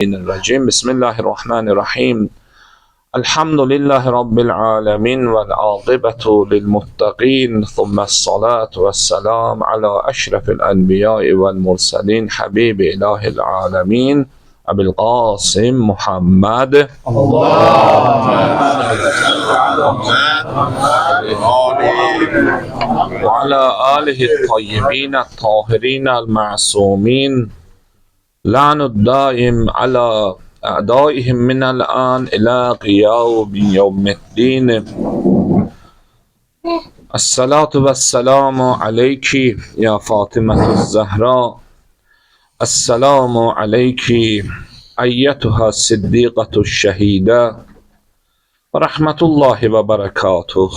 الرجيم بسم الله الرحمن الرحيم الحمد لله رب العالمين والعاقبة للمتقين ثم الصلاة والسلام على أشرف الأنبياء والمرسلين حبيب إله العالمين أبي القاسم محمد وعلى آله الطيبين الطاهرين المعصومين لعن الدائم على أعدائهم من الآن إلى قيام يوم الدين. الصلاة والسلام عليك يا فاطمة الزهراء. السلام عليك أيتها الصديقة الشهيدة ورحمة الله وبركاته.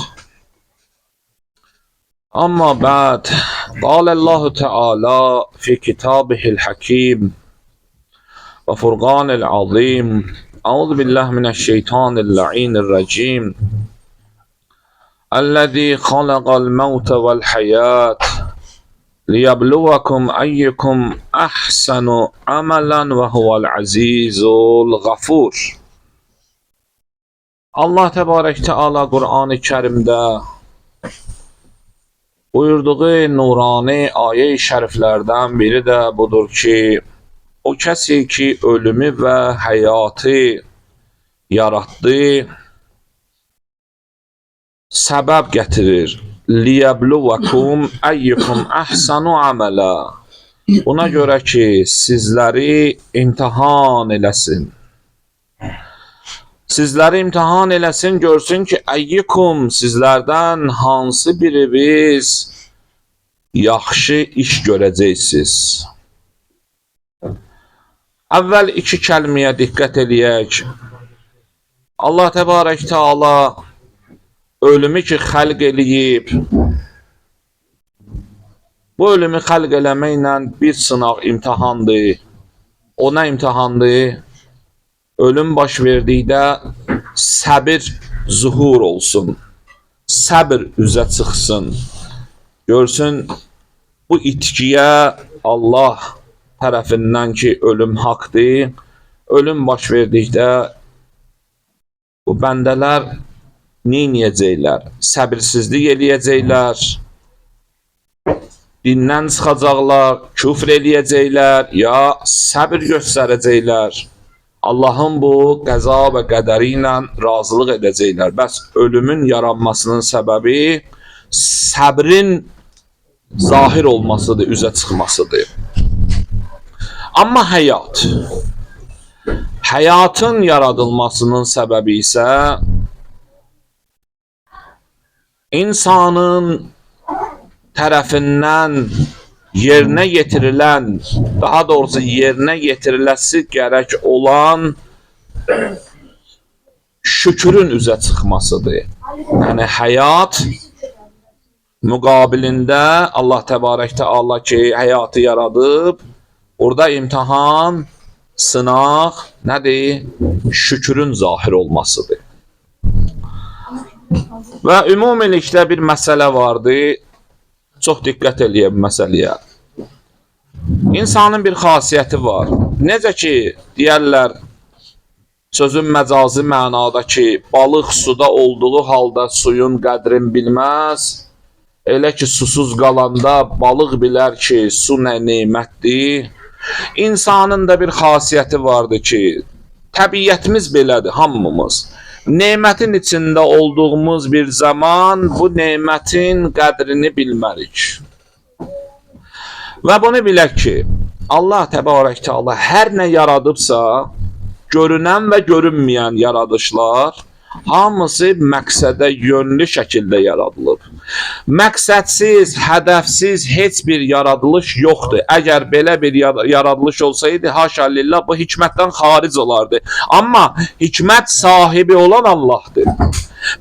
أما بعد، قال الله تعالى في كتابه الحكيم وفرقان العظيم: أعوذ بالله من الشيطان اللعين الرجيم الذي خلق الموت والحياة ليبلوكم أيكم أحسن عملا وهو العزيز الغفور. Allah Tebarek Teala Kur'an-ı Kerim'de buyurduğu nurani aye-i şəriflərdən biri də budur ki, o kəsi ki ölümü və həyatı yaratdı, səbəb gətirir. Liyəbluvakum əyyukum əhsanu əmələ. Buna görə ki, sizləri imtihan eləsin. Sizləri imtihan eləsin, görsün ki, əyyukum, sizlərdən hansı biriniz yaxşı iş görəcəksiniz. Əvvəl iki kəlməyə diqqət eləyək. Allah Təbarək Teala ölümü ki xəlq eləyib, bu ölümü xəlq eləməklə bir sınaq imtihandır. O nə imtihandır? Ölüm baş verdikdə səbir zuhur olsun, səbir üzə çıxsın. Görsün bu itkiyə Allah tərəfindən ki ölüm haqdır, ölüm baş verdikdə bu bəndələr neyniyəcəklər? Səbirsizlik eləyəcəklər, dindən çıxacaqlar, küfr eləyəcəklər, ya səbir göstərəcəklər. Allahın bu qəza və qədəri ilə razılıq edəcəklər. Bəs ölümün yaranmasının səbəbi səbrin zahir olmasıdır, üzə çıxmasıdır. Amma həyatın yaradılmasının səbəbi isə insanın tərəfindən yerinə yetirilən, daha doğrusu yerinə yetiriləsi gərək olan şükrün üzə çıxmasıdır. Yəni həyat müqabilində Allah Təbarək Teala ki həyatı yaradıb, orada imtihan, sınaq nədir? Şükrün zahir olmasıdır. Və ümumilikdə bir məsələ vardı. Çox diqqət eləyək məsələyə. İnsanın bir xasiyyəti var. Necə ki, deyərlər, sözün məcazi mənada ki, balıq suda olduğu halda suyun qədrini bilməz, elə ki, susuz qalanda balıq bilər ki, su nə nemətdir. İnsanın da bir xasiyyəti vardır ki, təbiyyətimiz belədir, hamımız. Nemətin içində olduğumuz bir zaman bu nemətin qədrini bilmərik. Və bunu bilək ki, Allah Təbarək Teala hər nə yaradıbsa, görünən və görünməyən yaradışlar hamısı məqsədə yönlü şəkildə yaradılıb. Məqsədsiz, hədəfsiz heç bir yaradılış yoxdur. Əgər belə bir yaradılış olsaydı, haşa lillah, bu hikmətdən xaric olardı. Amma hikmət sahibi olan Allahdır.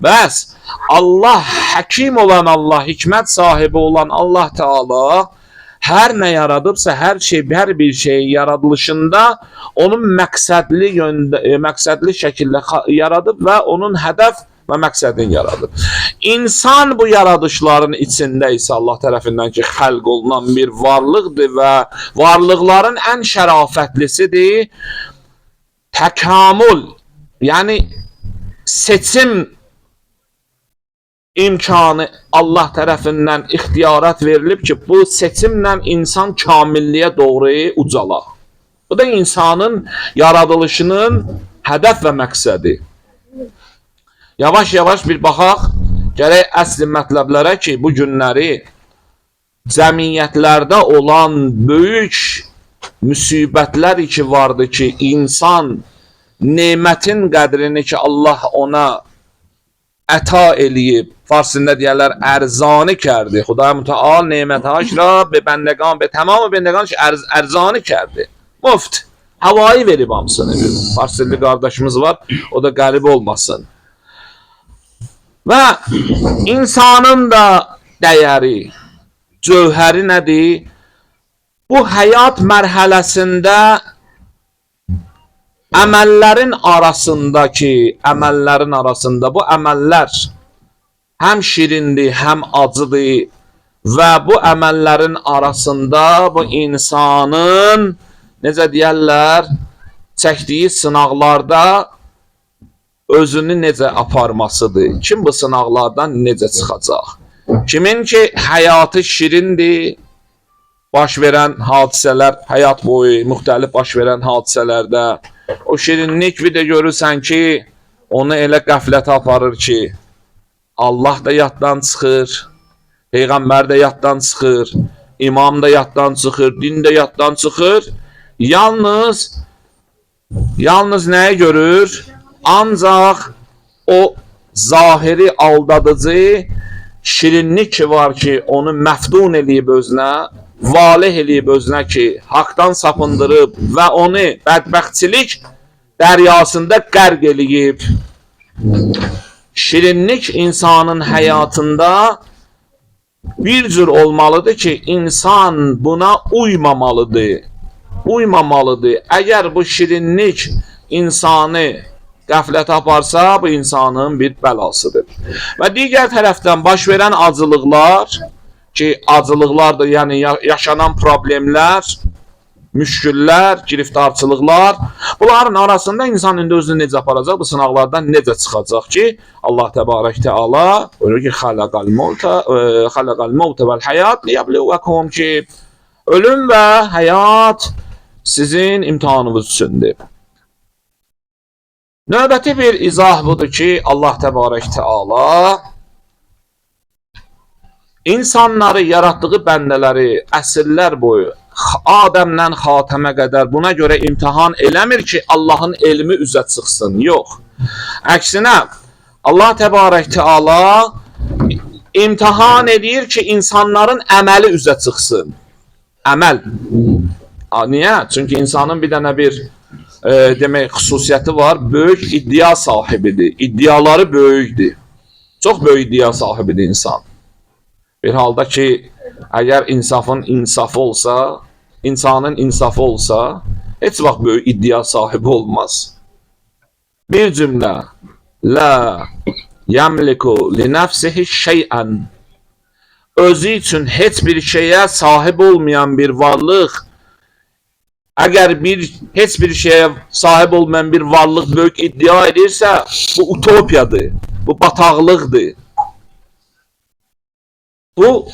Bəs Allah, həkim olan Allah, hikmət sahibi olan Allah Teala hər nə yaradıbsa, hər bir şey yaradılışında onun məqsədli şəkildə yaradıb və onun hədəf və məqsədini yaradıb. İnsan bu yaradışların içində isə Allah tərəfindən ki xəlq olunan bir varlıqdır və varlıqların ən şərafətlisidir. təkamül, yəni seçim imkanı Allah tərəfindən ixtiyarat verilib ki, bu seçimlə insan kamilliyə doğru ucalar. Bu da insanın yaradılışının hədəf və məqsədi. Yavaş-yavaş bir baxaq, gərək əsl mətləblərə ki, bu günləri cəmiyyətlərdə olan böyük müsibətlər ki vardı ki, insan nemətin qədrini ki, Allah ona əta eləyib, farsında deyərlər ərzani کرده. خدای متعال نعمتهاش را به بندگان، به تمام بندگانش ارزانی کرده. Muft. Havayı verib hamısını. Bir farsili qardaşımız var, o da qərib olmasın. Və insanın da dəyəri, cövhəri nədir? Bu həyat mərhələsində əməllərin arasında bu əməllər həm şirindir, həm acıdır və bu əməllərin arasında bu insanın, necə deyərlər, çəkdiyi sınaqlarda özünü necə aparmasıdır. Kim bu sınaqlardan necə çıxacaq? Kimin ki həyatı şirindir, baş verən hadisələr, həyat boyu müxtəlif baş verən hadisələrdə o şirinlik bir də görürsən ki, onu elə qəflətə aparır ki, Allah da yaddan çıxır, Peyğəmbər də yaddan çıxır, imam da yaddan çıxır, din də yaddan çıxır. Yalnız nəyi görür? Ancaq o zahiri aldadıcı şirinlik ki var ki, onu məftun eləyib özünə, valih eləyib özünə ki, haqdan sapındırıb və onu bədbəxtçilik dəryasında qərq eləyib. Şirinlik insanın həyatında bir cür olmalıdır ki, insan buna uymamalıdır. Əgər bu şirinlik insanı qəflətə aparsa, bu insanın bir bəlasıdır. Və digər tərəfdən baş verən acılıqlar ki, acılıqlardır, yəni yaşanan problemlər, müşküllər, giriftarçılıqlar, bunların arasında insan indi özünü necə aparacaq, bu sınaqlardan necə çıxacaq ki, Allah təbarək təala öyle ki, xalaqal mevtə vəl həyat liyəbluvakum ki, ölüm və həyat sizin imtihanınız üçündür. Növbəti bir izah budur ki, Allah təbarək təala insanları yaratdığı bəndələri əsrlər boyu Adəmdən Xatəmə qədər buna görə imtihan eləmir ki, Allahın elmi üzə çıxsın. Yox. Əksinə, Allah təbarək təala imtihan edir ki, insanların əməli üzə çıxsın. Əməl. Niyə? Çünki insanın bir dənə bir demək xüsusiyyəti var. Böyük iddia sahibidir. İddiaları böyükdür. Çox böyük iddia sahibidir insan. Bir halda ki, əgər insanın insafı olsa, heç vaxt böyük iddia sahibi olmaz. Bir cümlə, la yəmliku li nəfsihi şeyən, özü üçün heç bir şeyə sahib olmayan bir varlıq, əgər heç bir şeyə sahib olmayan bir varlıq böyük iddia edirsə, bu utopiyadır, bu bataqlıqdır. Bu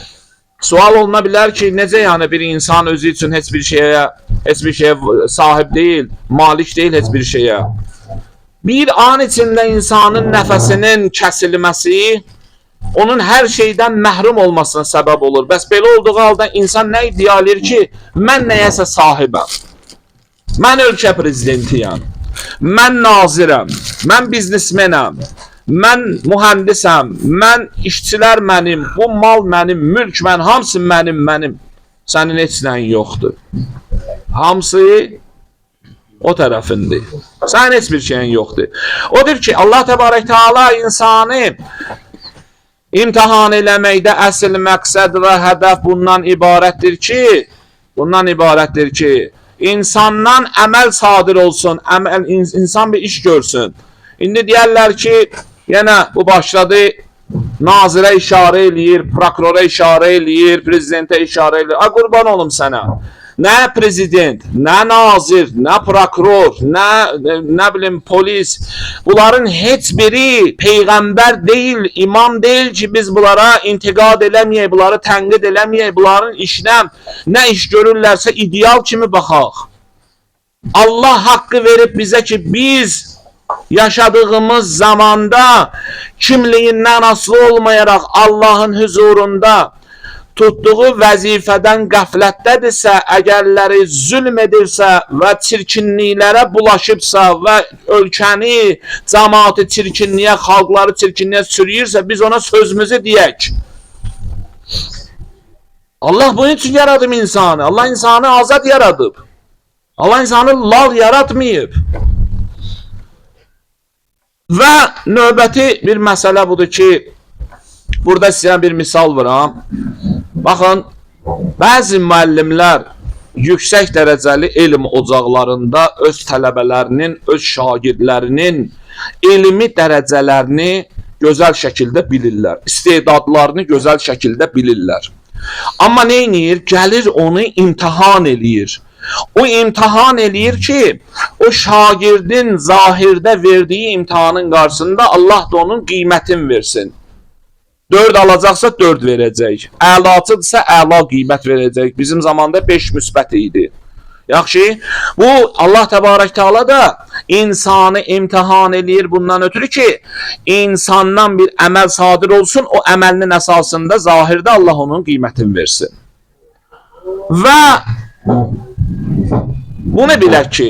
sual oluna bilər ki, necə yəni bir insan özü üçün heç bir şeyə sahib deyil, malik deyil heç bir şeyə. Bir an içində insanın nəfəsinin kəsilməsi onun hər şeydən məhrum olmasına səbəb olur. Bəs belə olduğu halda insan nə iddia edir ki, mən nəyəsə sahibəm. Mən ölkə prezidentiyəm, mən nazirəm, mən biznesmenəm, mən mühəndisəm, mən işçilər mənim, bu mal mənim, mülk mən, hamısı mənim. Sənin heç nəyin yoxdur. Hamısı o tərəfindir. Sənin heç bir şeyin yoxdur. Odur ki, Allah təbarək təala insanı imtihan eləməkdə əsl məqsəd və hədəf bundan ibarətdir ki, insandan əməl sadir olsun, insan bir iş görsün. İndi deyərlər ki, yenə bu başladı, nazirə işarə eləyir, prokurora işarə eləyir, prezidentə işarə eləyir. Qurban olum sənə. Nə prezident, nə nazir, nə prokuror, nə bilim polis, bunların heç biri peyğəmbər deyil, imam deyil ki, biz bunlara intiqad eləməyək, bunları tənqid eləməyək, bunların işinə nə iş görürlərsə ideal kimi baxaq. Allah haqqı verib bizə ki, biz yaşadığımız zamanda kimliyindən asılı olmayaraq Allahın huzurunda tutduğu vəzifədən qəflətdədirsə, əgərləri zülm edirsə və çirkinliklərə bulaşıbsa və ölkəni, cəmaatı çirkinliyə, xalqları çirkinliyə sürüyürsə, biz ona sözümüzü deyək. Allah bunun üçün yaradım insanı. Allah insanı azad yaradıb. Allah insanı lal yaratmayıb. Və növbəti bir məsələ budur ki, burada sizə bir misal verirəm. Baxın, bəzi müəllimlər yüksək dərəcəli elm ocaqlarında öz tələbələrinin, öz şagirdlərinin elmi dərəcələrini gözəl şəkildə bilirlər. İstedadlarını gözəl şəkildə bilirlər. Amma nə edir? Gəlir onu imtahan eləyir. O imtahan eləyir ki, o şagirdin zahirdə verdiyi imtahanın qarşısında Allah da onun qiymətini versin. 4 alacaqsa 4 verəcək. Əlaçıdırsa əla qiymət verəcək. Bizim zamanda 5 müsbət idi. Yaxşı, bu Allah Təbarək Teala da insanı imtihan eləyir bundan ötürü ki, insandan bir əməl sadir olsun, o əməlinin əsasında zahirdə Allah onun qiymətini versin. Və bunu bilək ki,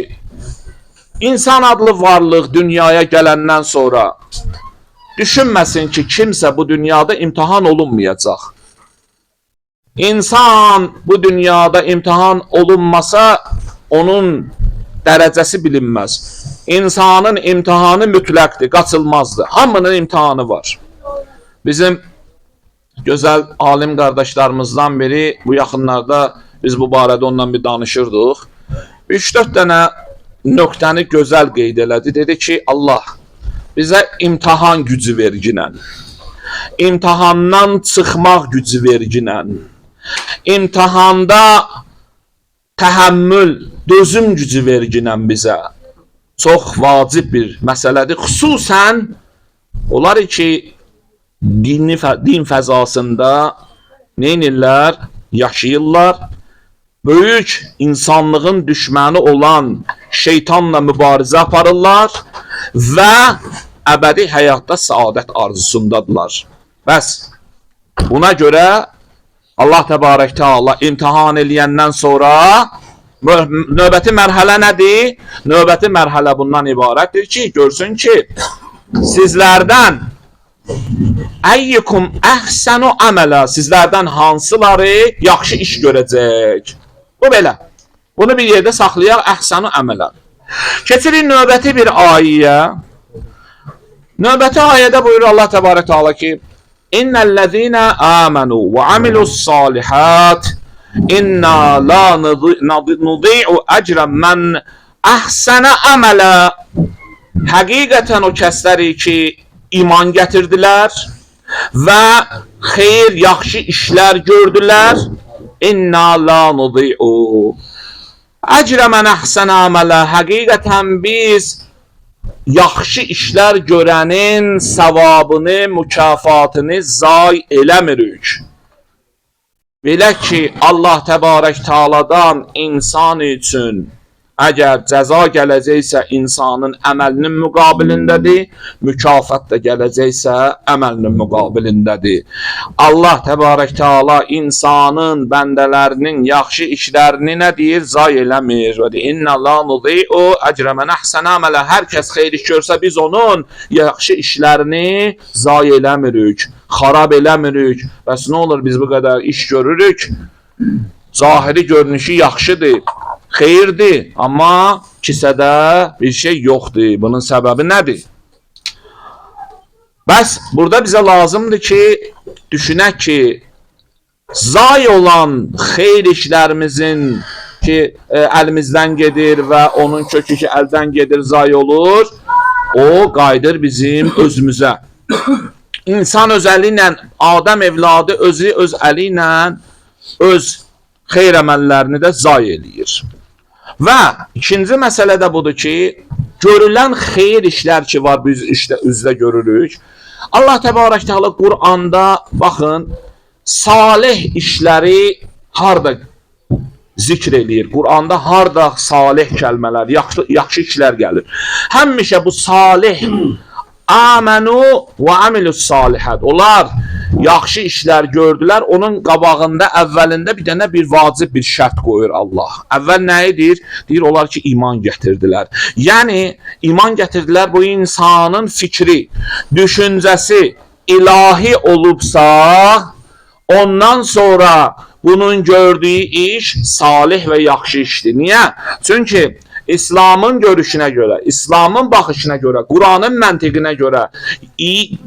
insan adlı varlıq dünyaya gələndən sonra düşünməsin ki, kimsə bu dünyada imtihan olunmayacaq. İnsan bu dünyada imtihan olunmasa, onun dərəcəsi bilinməz. İnsanın imtihanı mütləqdir, qaçılmazdır. Hamının imtihanı var. Bizim gözəl alim qardaşlarımızdan biri bu yaxınlarda biz bu barədə ondan bir danışırdıq. 3-4 dənə nöqtəni gözəl qeyd elədi. Dedi ki, Allah bizə imtihan gücü verginən, imtihandan çıxmaq gücü verginən, imtihanda təhəmmül, dözüm gücü verginən bizə çox vacib bir məsələdir. Xüsusən onlar ki, din fəzasında neynirlər? Yaşayırlar. Böyük insanlığın düşməni olan şeytanla mübarizə aparırlar və əbədi həyatda səadət arzusundadırlar. Bəs buna görə Allah Təbarək Teala imtihan eləyəndən sonra növbəti mərhələ nədir? Növbəti mərhələ bundan ibarətdir ki, görsün ki, sizlərdən əyyukum əhsənu əmələ, sizlərdən hansıları yaxşı iş görəcək. Bu belə. Bunu bir yerdə saxlayaq, əhsənu əmələ. Keçirik növbəti bir ayəyə. Növbəti ayədə buyurur Allah Təbarək Teala ki, İnnellezîne âmenû və amilussâlihāt İnna la nudî'u ecren men əhsənə əmələ. Həqiqətən o kəsləri ki, iman gətirdilər və xeyir, yaxşı işlər gördülər. İnna la nudî'u ecren men əhsənə əmələ. Həqiqətən biz yaxşı işlər görənin savabını, mükafatını zay eləmirik. Belə ki, Allah Təbarək Teala'dan insan üçün əgər cəza gələcəksə insanın əməlinin müqabilindədir, mükafat da gələcəksə əməlinin müqabilindədir. Allah Təbarək Teala insanın, bəndələrinin yaxşı işlərini nə deyir? Zay eləmir. İnna la nudî'u ecre men əhsənə əmələ. Hər kəs xeyir iş görsə biz onun yaxşı işlərini zay eləmirik, xarab eləmirik. Bəs nə olur biz bu qədər iş görürük? Zahiri görünüşü yaxşıdır, xeyirdir, amma kisədə bir şey yoxdur. Bunun səbəbi nədir? Bəs burada bizə lazımdır ki, düşünək ki, zay olan xeyir işlərimizin ki, əlimizdən gedir və onun kökü ki, əldən gedir, zay olur, o qayıdır bizim özümüzə. İnsan öz əli ilə, Adəm evladı özü öz əli ilə öz xeyr əməllərini də zay eləyir. Və ikinci məsələ də budur ki, görülən xeyir işlər ki var, biz üzdə görürük. Allah Təbarək Təala Quranda baxın, salih işləri harda zikr eləyir. Quranda harda salih kəlmələr, yaxşı işlər gəlir. Həmişə bu salih Amenu və amilus salihət. Onlar yaxşı işlər gördülər. Onun qabağında, əvvəlində bir dənə bir vacib bir şərt qoyur Allah. Əvvəl nə edir? Deyir, onlar ki, iman gətirdilər. Yəni, iman gətirdilər bu insanın fikri, düşüncəsi ilahi olubsa, ondan sonra bunun gördüyü iş salih və yaxşı işdir. Niyə? Çünki İslamın görüşünə görə, İslamın baxışına görə, Quranın məntiqinə görə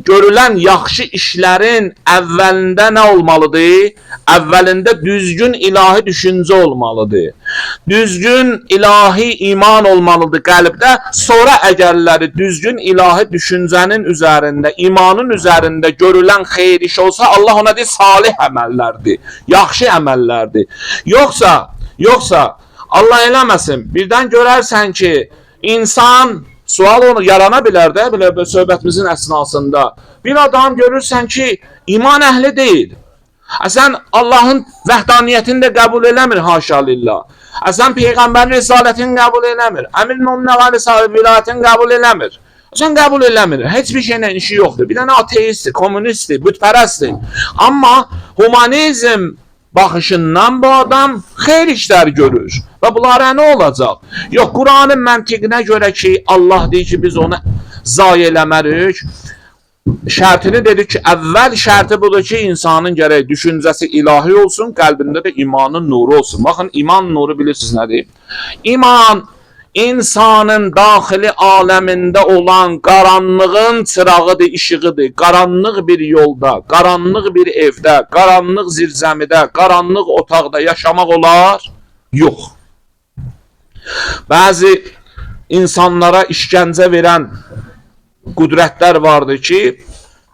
görülən yaxşı işlərin əvvəlində nə olmalıdır? Əvvəlində düzgün ilahi düşüncə olmalıdır. Düzgün ilahi iman olmalıdır qəlbdə. Sonra əgərləri düzgün ilahi düşüncənin üzərində, imanın üzərində görülən xeyir iş olsa, Allah ona deyir, salih əməllərdir, yaxşı əməllərdir. Yoxsa, Allah eləməsin, birdən görərsən ki, insan, sual onu yarana bilər də, belə söhbətimizin əsnasında. Bir adam görürsən ki, iman əhli deyil. Sən Allahın vəhdaniyyətini də qəbul eləmir, haşa lillah. Sən Peyğəmbərin risalətini qəbul eləmir. Əmir-i vilayətini qəbul eləmir. Sən qəbul eləmir. Heç bir şeylə işi yoxdur. Bir dənə ateistdir, kommunistdir, bütpərəstdir. Amma humanizm baxışından bu adam xeyr işlər görür. Və bunlara nə olacaq? Yox, Quranın məntiqinə görə ki, Allah deyir ki, biz onu zayi eləmərik. Şərtini dedik ki, əvvəl şərti budur ki, insanın gərək düşüncəsi ilahi olsun, qəlbində də imanın nuru olsun. Baxın, iman nuru bilirsiniz nədir? İman, insanın daxili aləmində olan qaranlığın çırağıdır, işığıdır. Qaranlıq bir yolda, qaranlıq bir evdə, qaranlıq zirzəmidə, qaranlıq otaqda yaşamaq olar? Yox. Bəzi insanlara işgəncə verən qüdrətlər vardır ki,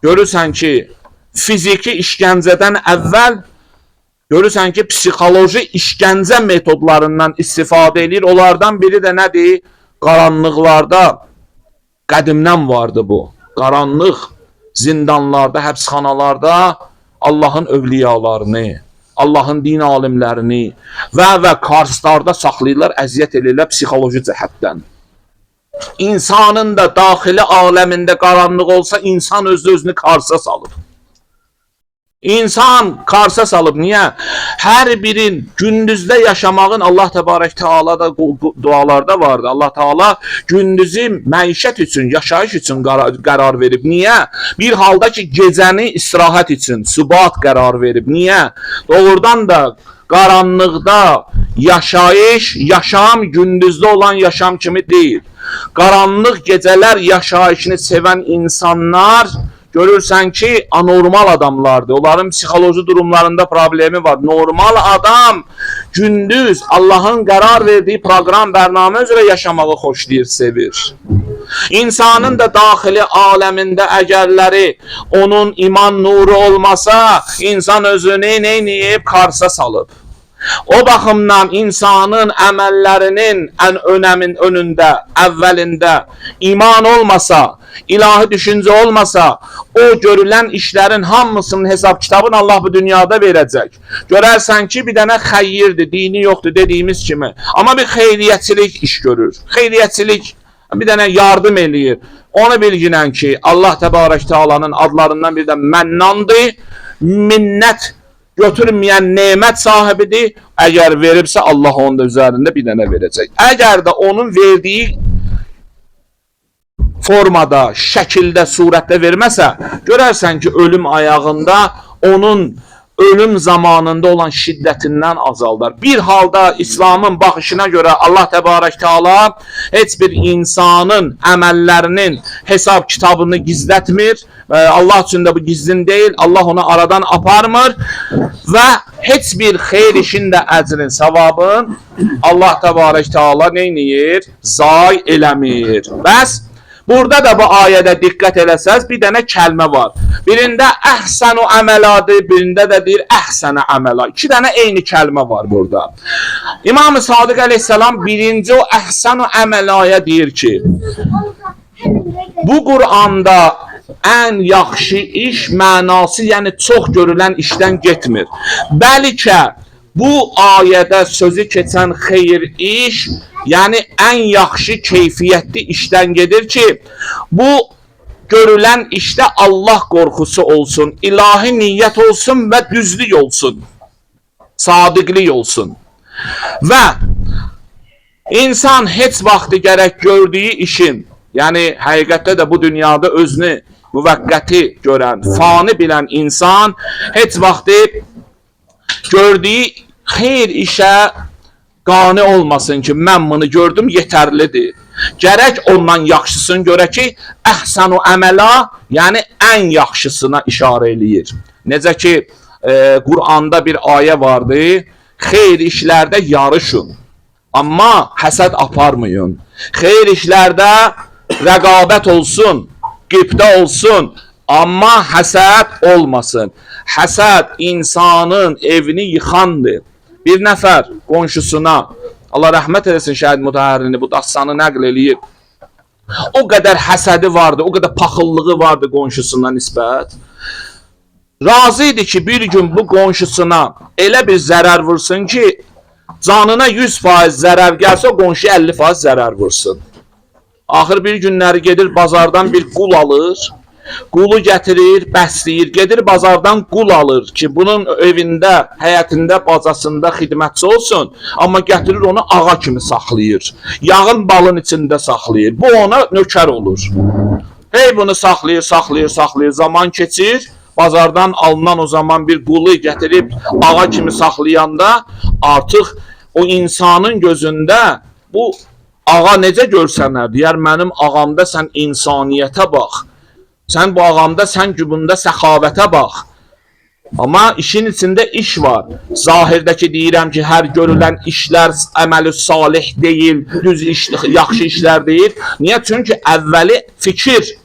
görürsən ki, fiziki işgəncədən əvvəl görürsən ki, psixoloji işgəncə metodlarından istifadə edir. Onlardan biri də nədir? Qaranlıqlarda, qədimdən vardı bu. Qaranlıq zindanlarda, həbsxanalarda Allahın övliyalarını, Allahın din alimlərini və karslarda saxlayırlar, əziyyət edirlər psixoloji cəhətdən. İnsanın da daxili aləmində qaranlıq olsa, insan özünü karsa salır. İnsan karsa salıb. Niyə? Hər birin gündüzdə yaşamağın Allah Təbarək Teala da dualarda vardı. Allah Teala gündüzü məişət üçün, yaşayış üçün qərar verib. Niyə? Bir halda ki, gecəni istirahət üçün, subat qərar verib. Niyə? Doğrudan da qaranlıqda yaşayış, yaşam gündüzdə olan yaşam kimi deyil. Qaranlıq gecələr yaşayışını sevən insanlar görürsən ki, anormal adamlardır. Onların psixoloji durumlarında problemi var. Normal adam gündüz Allahın qərar verdiyi proqram, bərnamə üzrə yaşamağı xoşlayır, sevir. İnsanın da daxili aləmində əgərləri onun iman nuru olmasa, insan özünü neyniyib? Karsa salıb. O baxımdan insanın əməllərinin ən önündə, əvvəlində iman olmasa, ilahi düşüncə olmasa, o görülən işlərin hamısının hesab kitabını Allah bu dünyada verəcək. Görərsən ki, bir dənə xəyyirdir, dini yoxdur dediyimiz kimi. Amma bir xeyriyyətçilik iş görür. Xeyriyyətçilik bir dənə yardım eləyir. Onu bilginən ki, Allah Təbarək Teala'nın adlarından bir də mənnandır, minnət götürməyən nemət sahibidir. Əgər veribsə Allah onun da üzərində bir dənə verəcək. Əgər də onun verdiyi formada, şəkildə, surətdə verməsə, görərsən ki, ölüm ayağında onun ölüm zamanında olan şiddətindən azaldar. Bir halda İslamın baxışına görə Allah Təbarək Teala heç bir insanın əməllərinin hesab kitabını gizlətmir. Allah üçün də bu gizlin deyil. Allah onu aradan aparmır və heç bir xeyr işin də əcrin, savabın Allah Təbarək Teala neyniyir? Zay eləmir. Bəs Burada da bu ayədə diqqət eləsəz, bir dənə kəlmə var. Birində əhsənu əməladır, birində də deyir əhsənə əməla. İki dənə eyni kəlmə var burada. İmam-ı Sadiq əleyhissalam birinci o əhsənu əməlaya deyir ki, bu Quranda ən yaxşı iş mənası, yəni çox görülən işdən getmir. Bəlkə bu ayədə sözü keçən xeyir iş, yəni ən yaxşı keyfiyyətli işdən gedir ki, bu görülən işdə Allah qorxusu olsun, ilahi niyyət olsun və düzlük olsun, sadiqlik olsun. Və insan heç vaxtı gərək gördüyü işin, yəni həqiqətdə də bu dünyada özünü müvəqqəti görən, fani bilən insan heç vaxtı gördüyü xeyir işə qane olmasın ki, mən bunu gördüm, yetərlidir. Gərək ondan yaxşısını görə ki, əhsənu əməla, yəni ən yaxşısına işarə eləyir. Necə ki, Quranda bir ayə vardı, xeyir işlərdə yarışın, amma həsəd aparmayın. Xeyir işlərdə rəqabət olsun, qibdə olsun, amma həsəd olmasın. Həsəd insanın evini yıxandır. Bir nəfər qonşusuna, Allah rəhmət eləsin Şəhid Mutahharini, bu dastanı nəql eləyib. O qədər həsədi vardı, o qədər paxıllığı vardı qonşusuna nisbət. Razı idi ki, bir gün bu qonşusuna elə bir zərər vursun ki, canına 100% zərər gəlsə, o qonşuya 50% zərər vursun. Axır bir günləri gedir, bazardan bir qul alır. Qulu gətirir, bəsləyir, gedir bazardan qul alır ki, bunun evində, həyətində, bacasında xidmətçi olsun, amma gətirir onu ağa kimi saxlayır. Yağın balın içində saxlayır. Bu ona nökər olur. Hey bunu saxlayır, saxlayır, saxlayır. Zaman keçir, bazardan alınan o zaman bir qulu gətirib ağa kimi saxlayanda artıq o insanın gözündə bu ağa necə görsənər? Deyər, mənim ağamda sən insaniyyətə bax. Sən bu ağamda, sən gübunda səxavətə bax. Amma işin içində iş var. Zahirdəki deyirəm ki, hər görülən işlər əməl-i salih deyil, düz iş, yaxşı işlər deyil. Niyə? Çünki əvvəli fikir,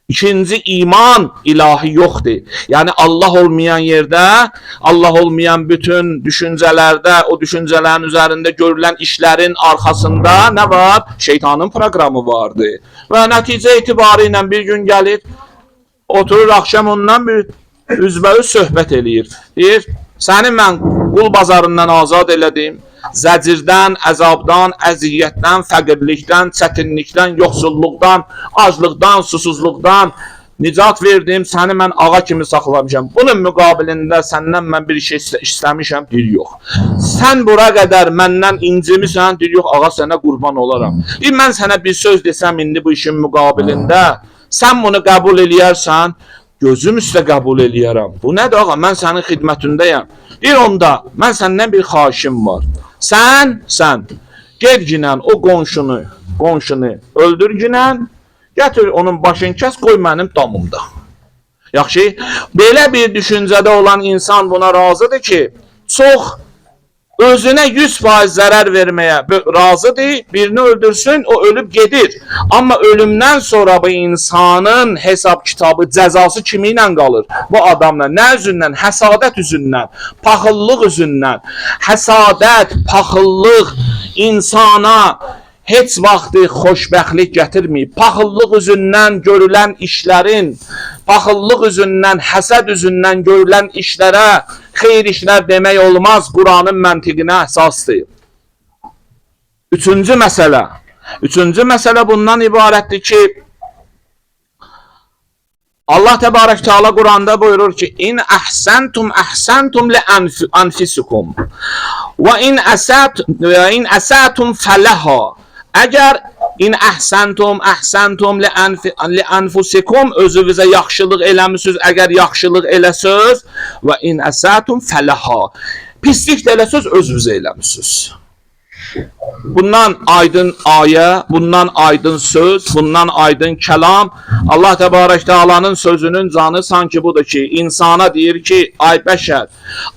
ikinci iman, ilahi yoxdur. Yəni Allah olmayan yerdə, Allah olmayan bütün düşüncələrdə, o düşüncələrin üzərində görülən işlərin arxasında nə var? Şeytanın proqramı vardı. Və nəticə etibarı ilə bir gün gəlir, oturur axşam ondan bir üzbəüz söhbət eləyir. Deyir, səni mən qul bazarından azad elədim. Zəcirdən, əzabdan, əziyyətdən, fəqirlikdən, çətinlikdən, yoxsulluqdan, aclıqdan, susuzluqdan nicat verdim. Səni mən ağa kimi saxlamışam. Bunun müqabilində səndən mən bir şey istəmişəm. Deyir, yox. Sən bura qədər məndən incimisən. Deyir, yox, ağa sənə qurban olaram. Deyir, mən sənə bir söz desəm indi bu işin müqabilində, sən bunu qəbul eləyərsən, gözüm üstə qəbul eləyərəm. Bu nədir ağa? Mən sənin xidmətindəyəm. Deyir, onda mən səndən bir xahişim var. Sən ged ginən o qonşunu öldür ginən, gətir onun başını kəs, qoy mənim damımda. Yaxşı, belə bir düşüncədə olan insan buna razıdır ki, çox özünə 100% zərər verməyə razıdır, birini öldürsün, o ölüb gedir. Amma ölümdən sonra bu insanın hesab kitabı, cəzası kimi ilə qalır? Bu adamla nə üzündən? Həsadət üzündən, paxıllıq üzündən. Həsadət, paxıllıq insana heç vaxtı xoşbəxtlik gətirməyib. Paxıllıq üzündən görülən işlərin, paxıllıq üzündən, həsəd üzündən görülən işlərə xeyir işlər demək olmaz. Quranın məntiqinə əsasdır. Üçüncü məsələ bundan ibarətdir ki, Allah Təbarək Teala Quranda buyurur ki, İn əhsəntum li anfisikum və in əsətum fələha. Əgər in əhsəntum li anfusikum, özünüzə yaxşılıq eləmisiniz, əgər yaxşılıq eləsiniz, və in əsətum fələha, pislik də eləsiniz, özünüzə eləmisiniz. Bundan aydın ayə, bundan aydın söz, bundan aydın kəlam. Allah Təbarək Teala'nın sözünün canı sanki budur ki, insana deyir ki, ay bəşər,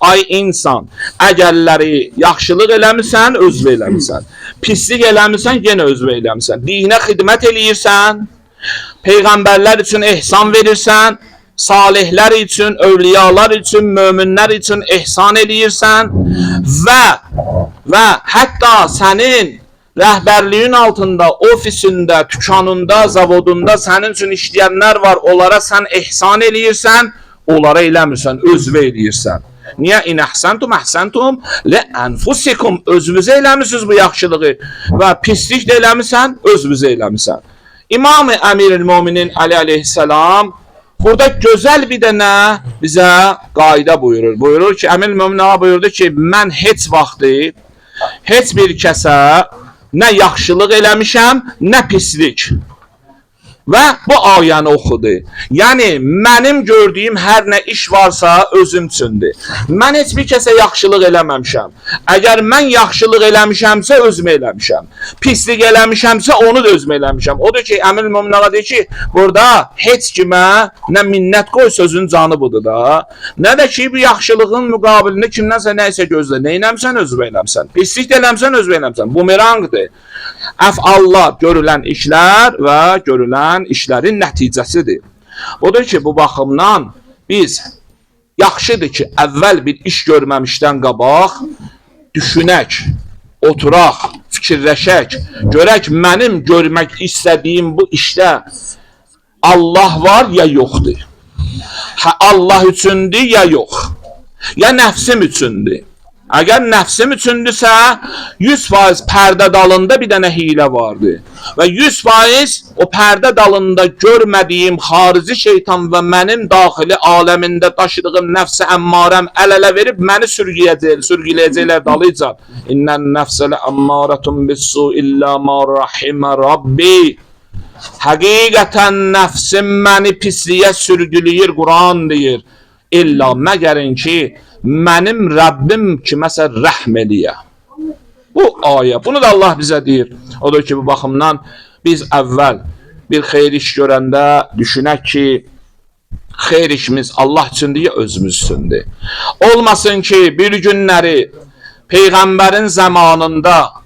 ay insan, əgərləri yaxşılıq eləmirsən, özvə eləmirsən. Pislik eləmirsən, yenə özvə eləmirsən. Dinə xidmət eləyirsən, Peyğəmbərlər üçün ehsan verirsən, salihlər üçün, övliyalar üçün, möminlər üçün ehsan eləyirsən və hətta sənin rəhbərliyin altında, ofisində, dükanında, zavodunda sənin üçün işləyənlər var, onlara sən ehsan eləyirsən, onlara eləmirsən, özvə eləyirsən. Niyə? İn əhsəntum, əhsəntum li ənfusikum, özünüzə eləmirsiniz bu yaxşılığı və pislik də eləmirsən, özünüzə eləmirsən. İmam-ı Əmir-i-Müminin Ali aleyhisselam burada gözəl bir dənə bizə qayda buyurur. Buyurur ki, Əmir-i-Müminin buyurdu ki, mən heç vaxtı, heç bir kəsə nə yaxşılıq eləmişəm, nə pislik. Və bu ayəni oxudu. Yəni, mənim gördüyüm hər nə iş varsa özüm üçündür. Mən heç bir kəsə yaxşılıq eləməmişəm. Əgər mən yaxşılıq eləmişəmsə, özümə eləmişəm. Pislik eləmişəmsə, onu da özümə eləmişəm. Odur ki, Əmir-i-Müminin deyir ki, burada heç kimə nə minnət qoy, sözün canı budur da. Nə də ki, bu yaxşılığın müqabilində kimdənsə nəysə gözlə. Nə eləmsən, özümə eləmsən. Pislik də eləmsən, özümə eləmsən. Bumerangdır. Əfallar görülən işlər və görülən işlərin nəticəsidir. Odur ki, bu baxımdan biz yaxşıdır ki, əvvəl bir iş görməmişdən qabaq düşünək, oturaq, fikirləşək, görək mənim görmək istədiyim bu işdə Allah var ya yoxdur. Allah üçündür ya yox. Ya nəfsim üçündür. Əgər nəfsim üçündürsə, 100% pərdə dalında bir dənə hilə vardır. Və 100% o pərdə dalında görmədiyim xarici şeytan və mənim daxili aləmində daşıdığım nəfsi əmmarəm əl-ələ verib məni sürgüləyəcəklər dalıcan. İnnən nəfsələ əmmarətun bissu illə ma rahimə Rabbi. Həqiqətən nəfsim məni pisliyə sürgüləyir, Quran deyir. İlla məgərin ki, mənim Rəbbim kiməsə rəhm eləyə. Bu ayə. Bunu da Allah bizə deyir. Odur ki, bu baxımdan biz əvvəl bir xeyir iş görəndə düşünək ki, xeyir işimiz Allah üçündür ya özümüz üçündür. Olmasın ki, bir günləri Peyğəmbərin zamanında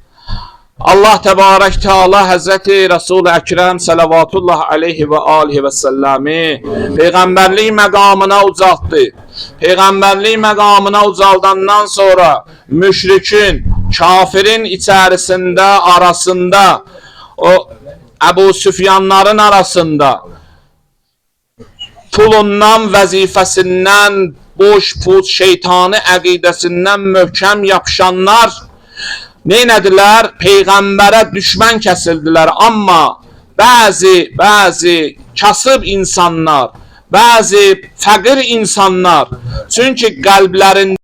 Allah Təbarək Teala Həzrəti Resul-i Əkrəm Salavatullah aleyhi və alihi və səlləmi Peyğəmbərlik məqamına ucaltdı. Peyğəmbərlik məqamına ucaldandan sonra müşrikin, kafirin içərisində, arasında, o Əbu Süfyanların arasında pulundan, vəzifəsindən, boş pul, şeytani əqidəsindən möhkəm yapışanlar neynədilər? Peyğəmbərə düşmən kəsildilər. Amma bəzi kasıb insanlar, bəzi fəqir insanlar, çünki qəlblərində